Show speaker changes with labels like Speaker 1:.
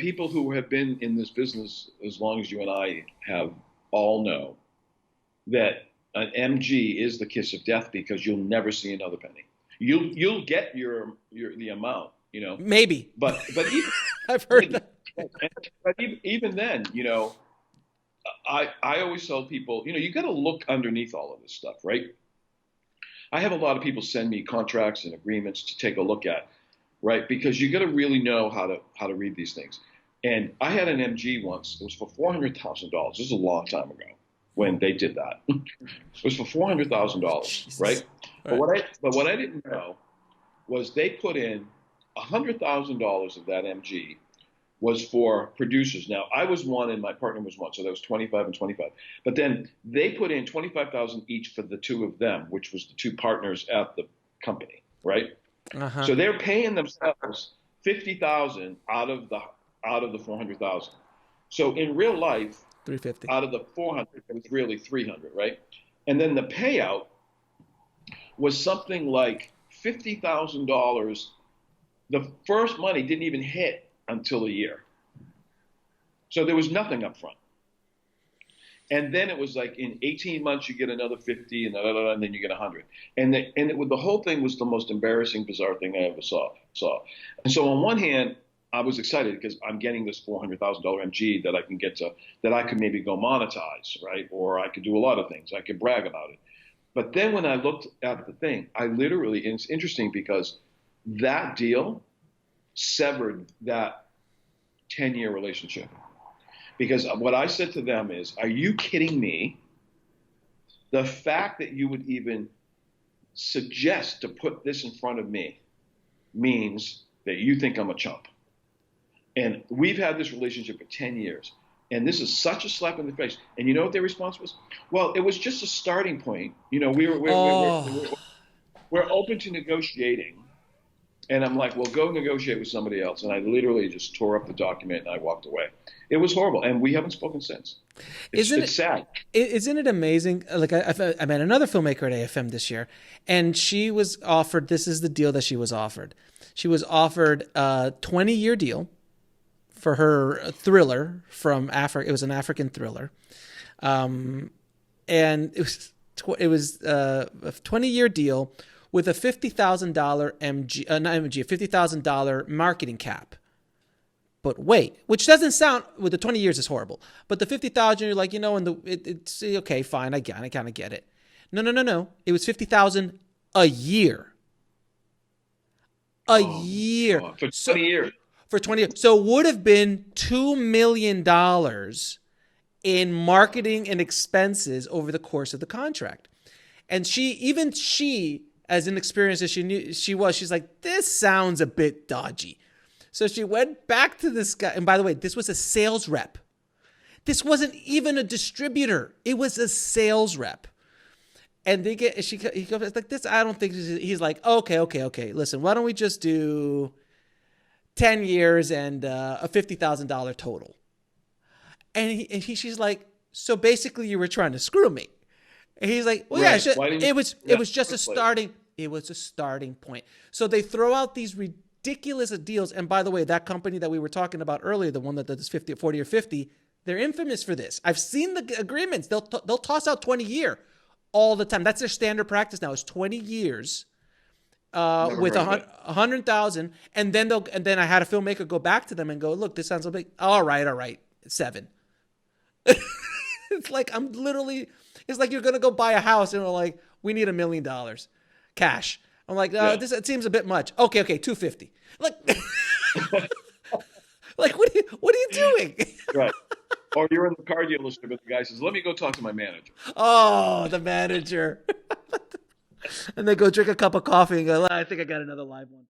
Speaker 1: people who have been in this business as long as you and I have all know that an MG is the kiss of death because you'll never see another penny. You'll get your the amount,
Speaker 2: Maybe.
Speaker 1: but even
Speaker 2: I've heard that.
Speaker 1: but even then, I always tell people, you got to look underneath all of this stuff, right? I have a lot of people send me contracts and agreements to take a look at, right? Because you got to really know how to read these things. And I had an MG once. It was for $400,000. This is a long time ago when they did that. It was for $400,000,
Speaker 2: Jesus.
Speaker 1: right?
Speaker 2: All right.
Speaker 1: But what I didn't know was they put in $100,000 of that MG was for producers. Now, I was one and my partner was one, so that was 25 and 25. But then they put in 25,000 each for the two of them, which was the two partners at the company, right?
Speaker 2: Uh-huh.
Speaker 1: So they're paying themselves 50,000 out of the 400,000. So in real life,
Speaker 2: 350.
Speaker 1: out of the 400, it was really 300, right? And then the payout was something like $50,000. The first money didn't even hit until a year. So there was nothing up front. And then it was like in 18 months, you get another 50 and then you get 100. The whole thing was the most embarrassing, bizarre thing I ever saw. And so on one hand, I was excited because I'm getting this $400,000 MG that I can get to, that I could maybe go monetize, right? Or I could do a lot of things. I could brag about it. But then when I looked at the thing, and it's interesting because that deal severed that 10-year relationship. Because what I said to them is, are you kidding me? The fact that you would even suggest to put this in front of me means that you think I'm a chump. And we've had this relationship for 10 years. And this is such a slap in the face. And you know what their response was? Well, it was just a starting point.
Speaker 2: Oh,
Speaker 1: We're open to negotiating. And I'm like, well, go negotiate with somebody else. And I literally just tore up the document and I walked away. It was horrible. And we haven't spoken since.
Speaker 2: isn't
Speaker 1: It's sad.
Speaker 2: isn't it amazing? Like I met another filmmaker at AFM this year, and she was offered. This is the deal that she was offered. She was offered a 20-year deal for her thriller from Africa. It was an African thriller, and it was a 20-year deal with a $50,000 not MG, a $50,000 marketing cap. But wait, which doesn't sound, with the 20 years is horrible. But the 50,000, you're like, it's okay, fine, I kind of get it. No. It was 50,000 a year. A year.
Speaker 1: God. For
Speaker 2: So
Speaker 1: 20 years.
Speaker 2: for 20 years. So it would have been $2 million in marketing and expenses over the course of the contract. And she, as inexperienced as she's like, this sounds a bit dodgy. So she went back to this guy. And by the way, this was a sales rep. This wasn't even a distributor. It was a sales rep. And he goes like this. I don't think he's like, okay. Listen, why don't we just do 10 years and a $50,000 total? And she's like, so basically you were trying to screw me. And he's like, well,
Speaker 1: Right.
Speaker 2: yeah,
Speaker 1: Why didn't
Speaker 2: it
Speaker 1: you
Speaker 2: was
Speaker 1: do that
Speaker 2: it was just
Speaker 1: in
Speaker 2: a
Speaker 1: the first place?
Speaker 2: starting. It was a starting point. So they throw out these ridiculous deals. And by the way, that company that we were talking about earlier, the one that does 50, 40 or 50, they're infamous for this. I've seen the agreements. They'll toss out 20-year all the time. That's their standard practice now. Is 20 years
Speaker 1: Never
Speaker 2: with
Speaker 1: heard of it.
Speaker 2: 100,000, and then I had a filmmaker go back to them and go, look, this sounds a bit. All right, 7. It's like it's like you're gonna go buy a house and we're like, we need $1 million cash. I'm like,
Speaker 1: Yeah.
Speaker 2: it seems a bit much. Okay, 250. Like, like what are you doing?
Speaker 1: Right. Or you're in the car dealership and the guy says, let me go talk to my manager.
Speaker 2: Oh, the manager. And they go drink a cup of coffee and go, I think I got another live one.